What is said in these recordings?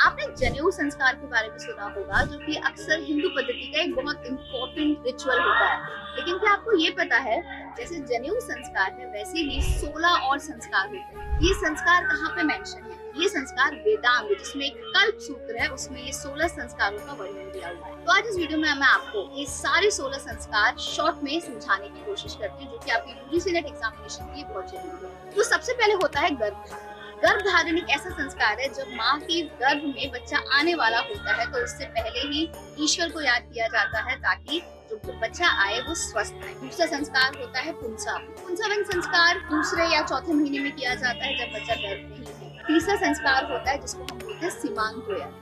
आपने जनेऊ संस्कार के बारे में सुना होगा, जो कि अक्सर हिंदू पद्धति का एक बहुत इम्पोर्टेंट रिचुअल होता है। लेकिन क्या आपको ये पता है, जैसे जनेऊ संस्कार है वैसे ही 16 और संस्कार होते हैं। ये संस्कार कहाँ पे मेंशन है? ये संस्कार वेदांग, जिसमें एक कल्प सूत्र है, उसमें ये 16 संस्कारों का वर्णन दिया हुआ है। तो आज इस वीडियो में मैं आपको ये सारे 16 संस्कार शॉर्ट में समझाने की कोशिश करती हूँ, जो कि आपकी यूजीसी नेट एग्जामिनेशन के लिए बहुत जरूरी है। तो सबसे पहले होता है गर्भधारण। एक ऐसा संस्कार है जब माँ के गर्भ में बच्चा आने वाला होता है, तो उससे पहले ही ईश्वर को याद किया जाता है ताकि जो बच्चा आए वो स्वस्थ आए। दूसरा संस्कार होता है पुंसवन संस्कार दूसरे या चौथे महीने में किया जाता है जब बच्चा गर्भ में ही है। तीसरा संस्कार होता है जिसको हम बोलते हैं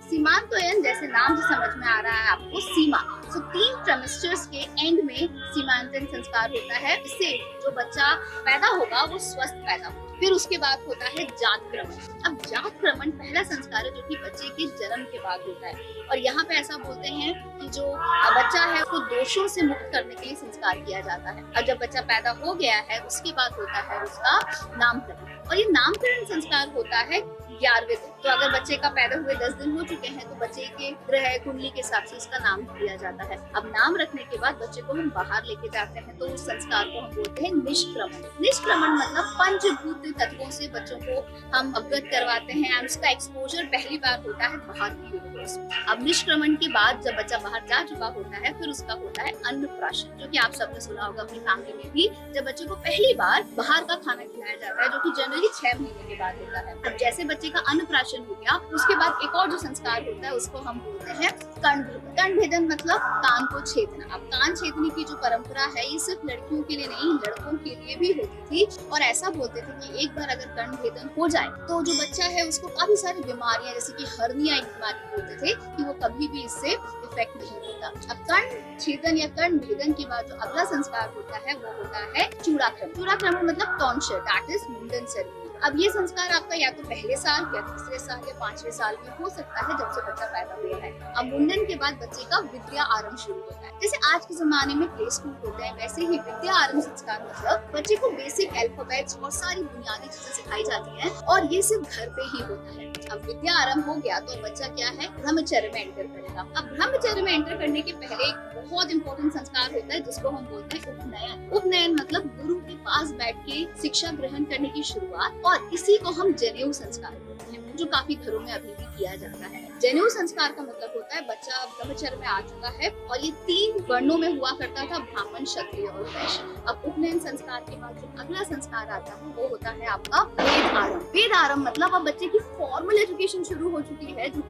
सीमांतोयन। जैसे नाम से समझ में आ रहा है आपको, सीमा। तो 3 ट्राइमेस्टर्स के एंड में सीमांतन संस्कार होता है, इससे जो बच्चा पैदा होगा वो स्वस्थ पैदा होगा। फिर उसके बाद होता है जातक्रमण। अब जातक्रमण पहला संस्कार है जो कि बच्चे के जन्म के बाद होता है, और यहाँ पे ऐसा बोलते हैं कि जो बच्चा है उसको दोषों से मुक्त करने के लिए संस्कार किया जाता है। और जब बच्चा पैदा हो गया है उसके बाद होता है उसका नामकरण, और ये नामकरण संस्कार होता है 11वें दिन। तो अगर बच्चे का पैदा हुए 10 दिन हो चुके हैं तो बच्चे के ग्रह कुंडली के हिसाब से उसका नाम दिया जाता है। अब नाम रखने के बाद बच्चे को हम बाहर लेके जाते हैं, तो उस संस्कार को हम बोलते हैं निष्क्रमण। निष्क्रमण मतलब पंचभूत तत्वों से बच्चों को हम अवगत करवाते हैं, और उसका एक्सपोजर पहली बार होता है बाहर की यूनिवर्स में। अब निष्क्रमण के बाद जब बच्चा बाहर जा चुका होता है, फिर उसका होता है अन्नप्राशन, जो कि आप सबने सुना होगा अपनी फैमिली में भी, जब बच्चे को पहली बार बाहर का खाना खिलाया जाता है, जो कि जनरली 6 महीने के बाद होता है। अब जैसे बच्चे का अन्नप्राशन हो गया, उसके बाद एक और जो संस्कार होता है उसको हम बोलते हैं कर्णभेदन। कर्णभेदन मतलब कान को छेदना। अब कान छेदने की जो परंपरा है ये सिर्फ लड़कियों के लिए नहीं, लड़कों के लिए भी होती थी, और ऐसा बोलते थे कि एक बार अगर कर्णभेदन हो जाए तो जो बच्चा है उसको काफी सारी बीमारियां, जैसे कि हर्निया एक बीमारी बोलते थे, कि वो कभी भी इससे इफेक्ट नहीं होता। अब कर्ण छेदन या कर्ण भेदन के बाद जो अगला संस्कार होता है वो होता है चूड़ाक्रमण। चूड़ाक्रमण मतलब टॉन्चर, दैट इज मुंडन सेरेमनी। अब ये संस्कार आपका या तो पहले साल या तीसरे साल या 5वें साल में हो सकता है, जब से बच्चा पैदा हुआ है। अब मुंडन के बाद बच्चे का विद्या आरंभ शुरू होता है। जैसे आज के जमाने में प्ले स्कूल होते हैं, वैसे ही विद्या आरंभ संस्कार मतलब बच्चे को बेसिक अल्फाबेट्स और सारी बुनियादी चीजें सिखाई जाती हैं, और ये सिर्फ घर पे ही होता है। अब विद्या आरंभ हो गया तो बच्चा क्या है, ब्रह्मचर्य में एंटर करेगा। अब ब्रह्मचर्य में एंटर करने के पहले एक बहुत इंपॉर्टेंट संस्कार होता है जिसको हम बोलते हैं उपनयन। उपनयन मतलब गुरु के पास बैठ के शिक्षा ग्रहण करने की शुरुआत, और इसी को हम जनेऊ संस्कार बोलते हैं, जो काफी घरों में अभी भी किया जाता है। जनेऊ संस्कार का मतलब होता है बच्चा ब्रह्मचर्य में आ चुका है, और ये 3 वर्णों में हुआ करता था, ब्राह्मण, क्षत्रिय और वैश्य। अब उपनयन संस्कार के बाद जो अगला संस्कार आता है वो होता है आपका वेद आरंभ। वेद आरंभ मतलब अब बच्चे की फॉर्मल एजुकेशन शुरू हो चुकी है, जो